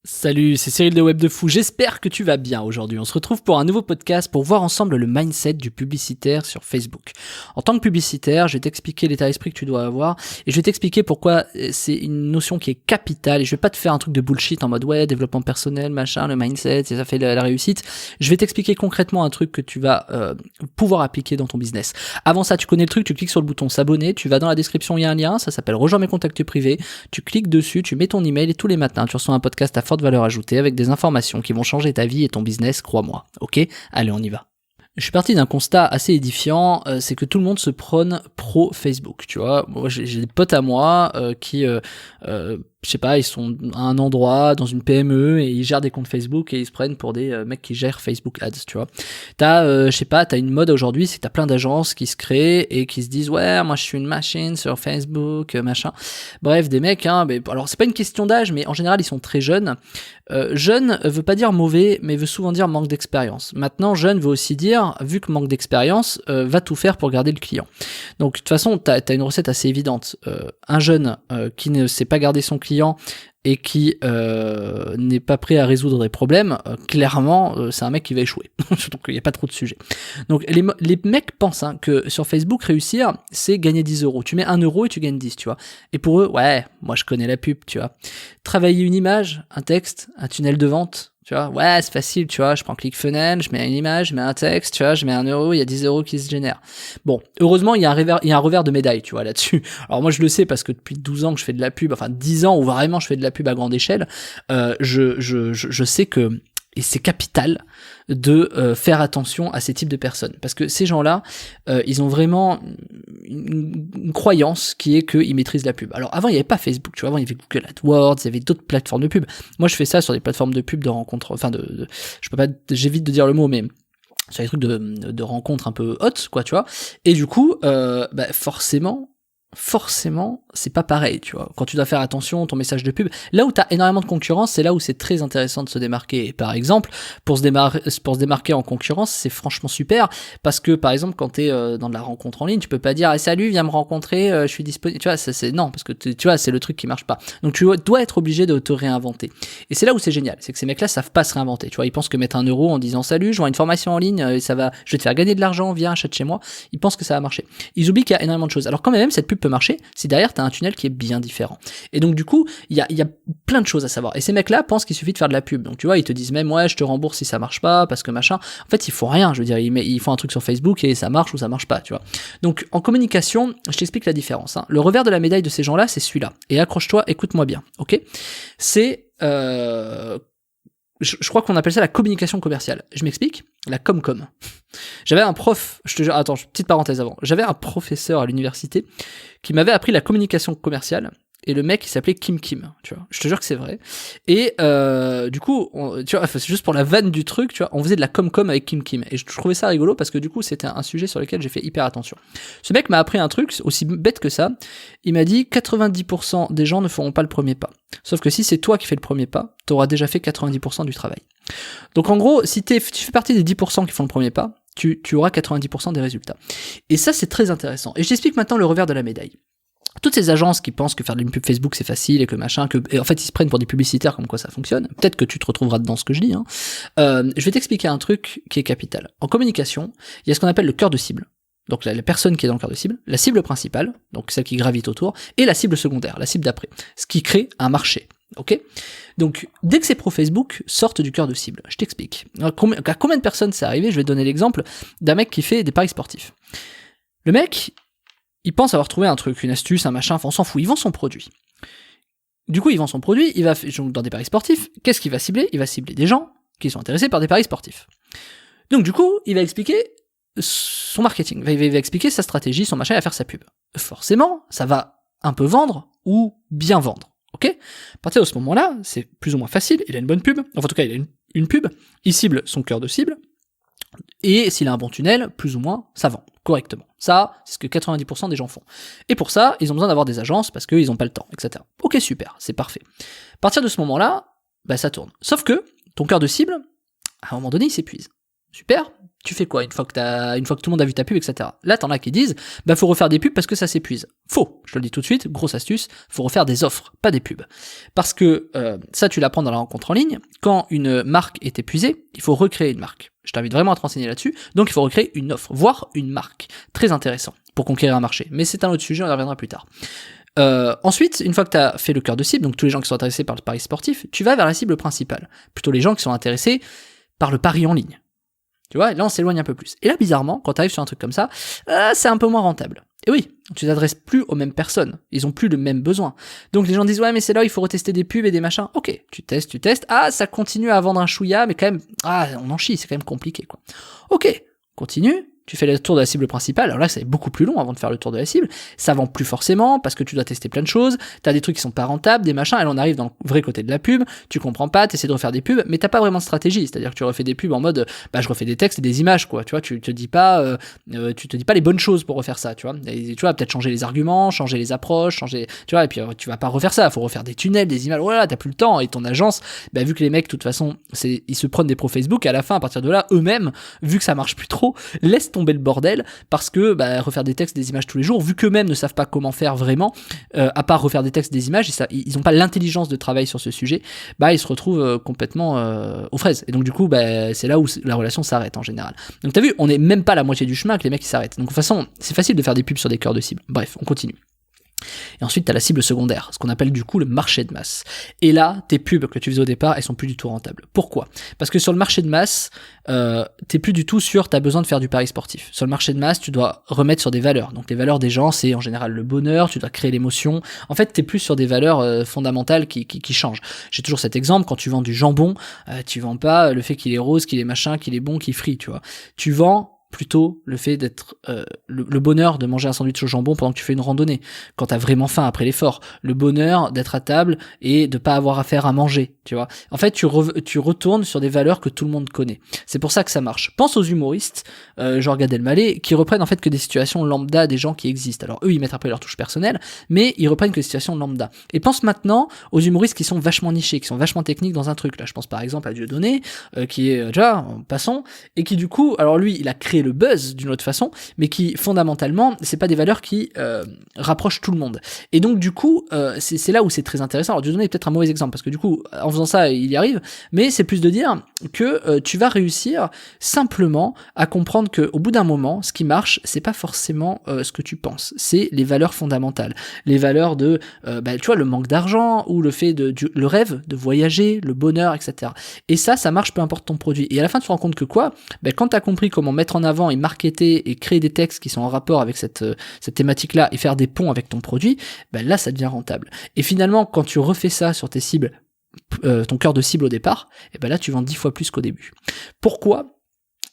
Salut, c'est Cyril de Web de Fou, j'espère que tu vas bien aujourd'hui. On se retrouve pour un nouveau podcast pour voir ensemble le mindset du publicitaire sur Facebook. En tant que publicitaire, je vais t'expliquer l'état d'esprit que tu dois avoir et je vais t'expliquer pourquoi c'est une notion qui est capitale et je vais pas te faire un truc de bullshit en mode ouais, développement personnel, machin, le mindset, ça fait la réussite. Je vais t'expliquer concrètement un truc que tu vas pouvoir appliquer dans ton business. Avant ça, tu connais le truc, tu cliques sur le bouton s'abonner, tu vas dans la description, il y a un lien, ça s'appelle rejoins mes contacts privés, tu cliques dessus, tu mets ton email et tous les matins, tu reçois un podcast à forte valeur ajoutée avec des informations qui vont changer ta vie et ton business, crois-moi. Ok ? Allez, on y va. Je suis parti d'un constat assez édifiant, c'est que tout le monde se prône pro Facebook, tu vois. Moi, j'ai des potes à moi qui, je sais pas, ils sont à un endroit, dans une PME, et ils gèrent des comptes Facebook, et ils se prennent pour des mecs qui gèrent Facebook Ads, tu vois. Je sais pas, t'as une mode aujourd'hui, c'est que t'as plein d'agences qui se créent, et qui se disent, ouais, moi je suis une machine sur Facebook, machin. Bref, des mecs, hein, mais, alors c'est pas une question d'âge, mais en général, ils sont très jeunes. Jeune veut pas dire mauvais, mais veut souvent dire manque d'expérience. Maintenant, jeune veut aussi dire, vu que manque d'expérience, va tout faire pour garder le client. Donc, de toute façon, t'as une recette assez évidente. Un jeune qui ne sait pas garder son client et qui n'est pas prêt à résoudre des problèmes, clairement, c'est un mec qui va échouer. Donc, il n'y a pas trop de sujets. Donc, les mecs pensent que sur Facebook, réussir, c'est gagner 10 euros. Tu mets 1 euro et tu gagnes 10, tu vois. Et pour eux, ouais, moi, je connais la pub, tu vois. Travailler une image, un texte, un tunnel de vente, tu vois, ouais, c'est facile, tu vois, je prends ClickFunnels, je mets une image, je mets un texte, tu vois, je mets 1 euro, il y a 10 euros qui se génèrent. Bon, heureusement, il y a un revers de médaille, tu vois, là-dessus. Alors moi, je le sais parce que depuis 12 ans que je fais de la pub, enfin 10 ans où vraiment je fais de la pub à grande échelle, je sais que, et c'est capital de faire attention à ces types de personnes. Parce que ces gens-là, ils ont vraiment une croyance qui est qu'ils maîtrisent la pub. Alors avant, il n'y avait pas Facebook, tu vois, avant il y avait Google AdWords, il y avait d'autres plateformes de pub. Moi, je fais ça sur des plateformes de pub de rencontres, enfin je peux pas, j'évite de dire le mot, mais sur des trucs de rencontres un peu hautes, quoi, tu vois. Et du coup, forcément, c'est pas pareil, tu vois. Quand tu dois faire attention, ton message de pub, là où t'as énormément de concurrence, c'est là où c'est très intéressant de se démarquer. Et par exemple, pour se démarquer en concurrence, c'est franchement super, parce que par exemple, quand t'es dans de la rencontre en ligne, tu peux pas dire, salut, viens me rencontrer, je suis disponible, tu vois, non, parce que tu vois, c'est le truc qui marche pas. Donc tu dois être obligé de te réinventer. Et c'est là où c'est génial, c'est que ces mecs-là savent pas se réinventer, tu vois, ils pensent que mettre 1 euro en disant, salut, je vois une formation en ligne, et je vais te faire gagner de l'argent, viens, achète chez moi, ils pensent que ça va marcher. Ils oublient qu'il y a énormément de choses. Alors quand même, cette pub peut marcher si derrière t'as un tunnel qui est bien différent. Et donc du coup, il y a plein de choses à savoir. Et ces mecs-là pensent qu'il suffit de faire de la pub. Donc tu vois, ils te disent même ouais, je te rembourse si ça marche pas, parce que machin. En fait, ils font rien. Je veux dire, ils font un truc sur Facebook et ça marche ou ça marche pas, tu vois. Donc en communication, je t'explique la différence. Le revers de la médaille de ces gens-là, c'est celui-là. Et accroche-toi, écoute-moi bien, ok ? C'est je crois qu'on appelle ça la communication commerciale. Je m'explique, la comcom. J'avais un prof, je te jure, attends, petite parenthèse avant. J'avais un professeur à l'université qui m'avait appris la communication commerciale. Et le mec, il s'appelait Kim, tu vois. Je te jure que c'est vrai. Et du coup, tu vois, c'est juste pour la vanne du truc, tu vois, on faisait de la com avec Kim. Et je trouvais ça rigolo parce que du coup, c'était un sujet sur lequel j'ai fait hyper attention. Ce mec m'a appris un truc aussi bête que ça. Il m'a dit 90% des gens ne feront pas le premier pas. Sauf que si c'est toi qui fais le premier pas, t'auras déjà fait 90% du travail. Donc en gros, si tu fais partie des 10% qui font le premier pas, tu auras 90% des résultats. Et ça, c'est très intéressant. Et je t'explique maintenant le revers de la médaille. Toutes ces agences qui pensent que faire une pub Facebook c'est facile et que machin, et en fait ils se prennent pour des publicitaires comme quoi ça fonctionne, peut-être que tu te retrouveras dedans ce que je dis, je vais t'expliquer un truc qui est capital. En communication, il y a ce qu'on appelle le cœur de cible. Donc la personne qui est dans le cœur de cible, la cible principale, donc celle qui gravite autour, et la cible secondaire, la cible d'après, ce qui crée un marché. Ok ? Donc, dès que ces pros Facebook sortent du cœur de cible, je t'explique. À combien de personnes c'est arrivé ? Je vais te donner l'exemple d'un mec qui fait des paris sportifs. Le mec, il pense avoir trouvé un truc, une astuce, un machin, enfin on s'en fout, il vend son produit. Du coup, il vend son produit, il va dans des paris sportifs, qu'est-ce qu'il va cibler ? Il va cibler des gens qui sont intéressés par des paris sportifs. Donc du coup, il va expliquer son marketing, il va expliquer sa stratégie, son machin, il va faire sa pub. Forcément, ça va un peu vendre ou bien vendre. Ok ? À partir de ce moment-là, c'est plus ou moins facile, il a une bonne pub, enfin en tout cas il a une pub, il cible son cœur de cible, et s'il a un bon tunnel, plus ou moins, ça vend correctement. Ça, c'est ce que 90% des gens font. Et pour ça, ils ont besoin d'avoir des agences parce qu'ils n'ont pas le temps, etc. Ok, super, c'est parfait. À partir de ce moment-là, ça tourne. Sauf que ton cœur de cible, à un moment donné, il s'épuise. Super, Tu fais quoi une fois que tout le monde a vu ta pub, etc. Là, t'en as qui disent, faut refaire des pubs parce que ça s'épuise. Faux, je te le dis tout de suite, grosse astuce, faut refaire des offres, pas des pubs. Parce que ça, tu l'apprends dans la rencontre en ligne. Quand une marque est épuisée, il faut recréer une marque. Je t'invite vraiment à te renseigner là-dessus. Donc, il faut recréer une offre, voire une marque. Très intéressant pour conquérir un marché. Mais c'est un autre sujet, on y reviendra plus tard. Ensuite, une fois que tu as fait le cœur de cible, donc tous les gens qui sont intéressés par le pari sportif, tu vas vers la cible principale. Plutôt les gens qui sont intéressés par le pari en ligne. Tu vois, là on s'éloigne un peu plus. Et là, bizarrement, quand tu arrives sur un truc comme ça, c'est un peu moins rentable. Et oui, tu t'adresses plus aux mêmes personnes. Ils ont plus le même besoin. Donc les gens disent, ouais, mais c'est là où il faut retester des pubs et des machins. Ok, tu testes. Ah, ça continue à vendre un chouïa, mais quand même, on en chie, c'est quand même compliqué, quoi. Ok, continue. Tu fais le tour de la cible principale, alors là c'est beaucoup plus long avant de faire le tour de la cible, ça vend plus forcément parce que tu dois tester plein de choses, t'as des trucs qui sont pas rentables, des machins, et là on arrive dans le vrai côté de la pub, tu comprends pas, t'essaies de refaire des pubs, mais t'as pas vraiment de stratégie, c'est-à-dire que tu refais des pubs en mode, je refais des textes et des images, quoi, tu vois, tu te dis pas les bonnes choses pour refaire ça, tu vois, et tu vas peut-être changer les arguments, changer les approches, tu vois, et puis tu vas pas refaire ça, faut refaire des tunnels, des images, voilà, t'as plus le temps, et ton agence, vu que les mecs, de toute façon, ils se prennent des pros Facebook, à la fin, à partir de là, eux-mêmes, vu que ça marche plus trop, laissent tomber le bordel, parce que refaire des textes, des images tous les jours, vu qu'eux-mêmes ne savent pas comment faire vraiment, à part refaire des textes, des images, ils n'ont pas l'intelligence de travail sur ce sujet, ils se retrouvent complètement aux fraises. Et donc du coup, c'est là où la relation s'arrête en général. Donc t'as vu, on n'est même pas à la moitié du chemin que les mecs qui s'arrêtent. Donc de toute façon, c'est facile de faire des pubs sur des cœurs de cible. Bref, on continue. Et ensuite, tu as la cible secondaire, ce qu'on appelle du coup le marché de masse. Et là, tes pubs que tu faisais au départ, elles sont plus du tout rentables. Pourquoi ? Parce que sur le marché de masse, t'es plus du tout sûr, t'as besoin de faire du pari sportif. Sur le marché de masse, tu dois remettre sur des valeurs. Donc les valeurs des gens, c'est en général le bonheur, tu dois créer l'émotion. En fait, t'es plus sur des valeurs fondamentales qui changent. J'ai toujours cet exemple, quand tu vends du jambon, tu vends pas le fait qu'il est rose, qu'il est machin, qu'il est bon, qu'il frit, tu vois. Tu vends plutôt le fait d'être le bonheur de manger un sandwich au jambon pendant que tu fais une randonnée, quand t'as vraiment faim après l'effort, le bonheur d'être à table et de pas avoir affaire à manger, tu vois. En fait, tu retournes sur des valeurs que tout le monde connaît. C'est pour ça que ça marche. Pense aux humoristes, genre Gad Elmaleh, qui reprennent en fait que des situations lambda des gens qui existent. Alors eux, ils mettent après leur touche personnelle, mais ils reprennent que des situations lambda. Et pense maintenant aux humoristes qui sont vachement nichés, qui sont vachement techniques dans un truc. Là, je pense par exemple à Dieudonné, qui est déjà passons, et qui du coup, alors lui, il a créé le buzz d'une autre façon, mais qui fondamentalement c'est pas des valeurs qui rapprochent tout le monde. Et donc du coup c'est là où c'est très intéressant. Alors Dieudonné est peut-être un mauvais exemple parce que du coup en faisant ça il y arrive, mais c'est plus de dire que tu vas réussir simplement à comprendre que au bout d'un moment ce qui marche c'est pas forcément ce que tu penses, c'est les valeurs fondamentales, les valeurs de tu vois, le manque d'argent ou le fait le rêve de voyager, le bonheur, etc. Et ça marche peu importe ton produit. Et à la fin tu te rends compte que quand t'as compris comment mettre en avant et marketer et créer des textes qui sont en rapport avec cette thématique-là et faire des ponts avec ton produit, là ça devient rentable. Et finalement, quand tu refais ça sur tes cibles, ton cœur de cible au départ, là tu vends 10 fois plus qu'au début. Pourquoi ?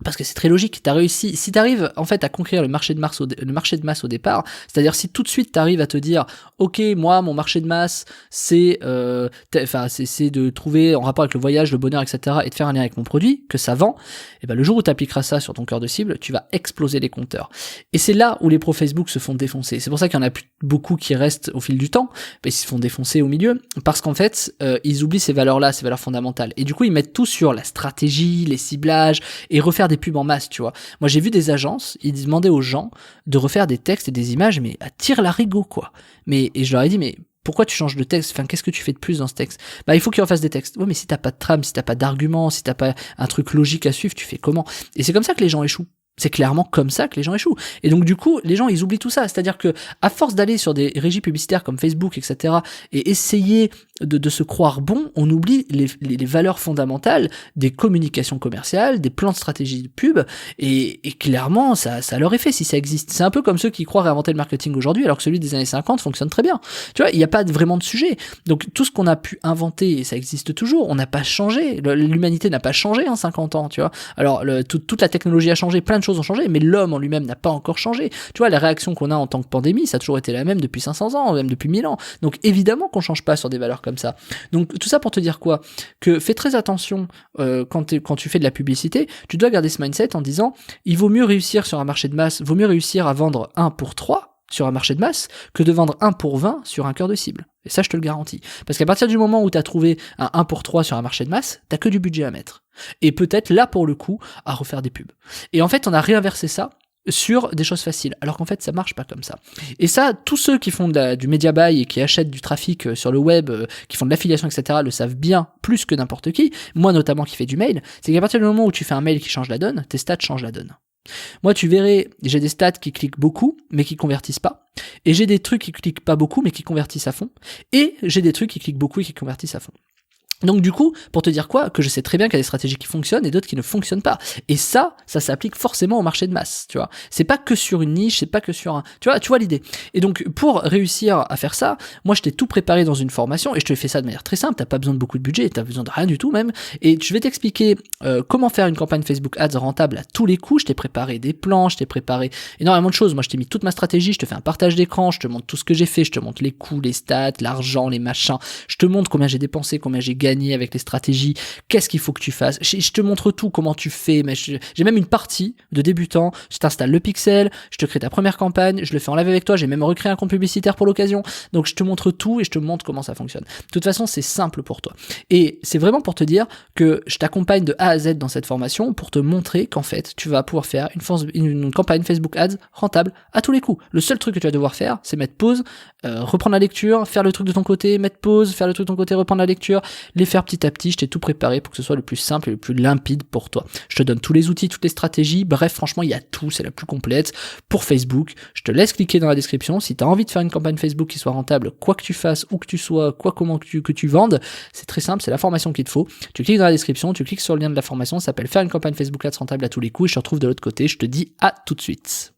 Parce que c'est très logique, t'as réussi, si t'arrives en fait à conquérir le marché de masse au départ, c'est-à-dire si tout de suite t'arrives à te dire, ok, moi mon marché de masse c'est de trouver en rapport avec le voyage, le bonheur, etc. et de faire un lien avec mon produit, que ça vend, le jour où t'appliqueras ça sur ton cœur de cible, tu vas exploser les compteurs. Et c'est là où les pros Facebook se font défoncer. C'est pour ça qu'il y en a plus beaucoup qui restent au fil du temps, ils se font défoncer au milieu, parce qu'en fait ils oublient ces valeurs-là, ces valeurs fondamentales. Et du coup ils mettent tout sur la stratégie, les ciblages, et refaire des pubs en masse, tu vois. Moi, j'ai vu des agences, ils demandaient aux gens de refaire des textes et des images, mais à tire-larigot, quoi. Et je leur ai dit, mais pourquoi tu changes de texte ? Enfin, qu'est-ce que tu fais de plus dans ce texte ? Il faut qu'ils refassent des textes. Ouais, mais si t'as pas de trame, si t'as pas d'argument, si t'as pas un truc logique à suivre, tu fais comment ? Et c'est comme ça que les gens échouent. C'est clairement comme ça que les gens échouent. Et donc du coup, les gens ils oublient tout ça. C'est-à-dire que à force d'aller sur des régies publicitaires comme Facebook, etc., et essayer de se croire bon, on oublie les valeurs fondamentales des communications commerciales, des plans de stratégie de pub, et clairement ça a leur effet si ça existe. C'est un peu comme ceux qui croient réinventer le marketing aujourd'hui alors que celui des années 50 fonctionne très bien. Tu vois, il n'y a pas vraiment de sujet. Donc tout ce qu'on a pu inventer, et ça existe toujours, on n'a pas changé. L'humanité n'a pas changé en 50 ans, tu vois. Alors toute la technologie a changé, plein de choses ont changé, mais l'homme en lui-même n'a pas encore changé. Tu vois, la réaction qu'on a en tant que pandémie, ça a toujours été la même depuis 500 ans, même depuis 1000 ans. Donc évidemment qu'on change pas sur des valeurs comme ça. Donc tout ça pour te dire quoi ? Que fais très attention quand tu fais de la publicité, tu dois garder ce mindset en disant il vaut mieux réussir sur un marché de masse, vaut mieux réussir à vendre 1 pour 3 sur un marché de masse que de vendre 1 pour 20 sur un cœur de cible. Et ça, je te le garantis. Parce qu'à partir du moment où tu as trouvé un 1 pour 3 sur un marché de masse, t'as que du budget à mettre. Et peut-être là, pour le coup, à refaire des pubs. Et en fait, on a réinversé ça sur des choses faciles, alors qu'en fait ça marche pas comme ça. Et ça, tous ceux qui font du media buy et qui achètent du trafic sur le web, qui font de l'affiliation, etc., le savent bien plus que n'importe qui, moi notamment qui fais du mail, c'est qu'à partir du moment où tu fais un mail qui change la donne, tes stats changent la donne. Moi, tu verrais, j'ai des stats qui cliquent beaucoup, mais qui convertissent pas, et j'ai des trucs qui cliquent pas beaucoup, mais qui convertissent à fond, et j'ai des trucs qui cliquent beaucoup et qui convertissent à fond. Donc du coup, pour te dire quoi, que je sais très bien qu'il y a des stratégies qui fonctionnent et d'autres qui ne fonctionnent pas. Et ça s'applique forcément au marché de masse, tu vois. C'est pas que sur une niche, c'est pas que sur un... Tu vois l'idée. Et donc, pour réussir à faire ça, moi je t'ai tout préparé dans une formation et je te fais ça de manière très simple, t'as pas besoin de beaucoup de budget, t'as besoin de rien du tout même. Et je vais t'expliquer comment faire une campagne Facebook Ads rentable à tous les coups. Je t'ai préparé des plans, je t'ai préparé énormément de choses. Moi je t'ai mis toute ma stratégie, je te fais un partage d'écran, je te montre tout ce que j'ai fait, je te montre les coûts, les stats, l'argent, les machins. Je te montre combien j'ai dépensé, combien j'ai gagné avec les stratégies, qu'est-ce qu'il faut que tu fasses. Je te montre tout, comment tu fais, mais j'ai même une partie de débutant, je t'installe le pixel, je te crée ta première campagne, je le fais en live avec toi, j'ai même recréé un compte publicitaire pour l'occasion, donc je te montre tout et je te montre comment ça fonctionne. De toute façon, c'est simple pour toi. Et c'est vraiment pour te dire que je t'accompagne de A à Z dans cette formation pour te montrer qu'en fait, tu vas pouvoir faire une campagne Facebook Ads rentable à tous les coups. Le seul truc que tu vas devoir faire, c'est mettre pause, reprendre la lecture, faire le truc de ton côté, mettre pause, faire le truc de ton côté, reprendre la lecture, les faire petit à petit. Je t'ai tout préparé pour que ce soit le plus simple et le plus limpide pour toi. Je te donne tous les outils, toutes les stratégies, bref, franchement, il y a tout, c'est la plus complète pour Facebook. Je te laisse cliquer dans la description. Si tu as envie de faire une campagne Facebook qui soit rentable, quoi que tu fasses, où que tu sois, comment que tu vendes, c'est très simple, c'est la formation qu'il te faut. Tu cliques dans la description, tu cliques sur le lien de la formation, ça s'appelle faire une campagne Facebook Ads rentable à tous les coups et je te retrouve de l'autre côté. Je te dis à tout de suite.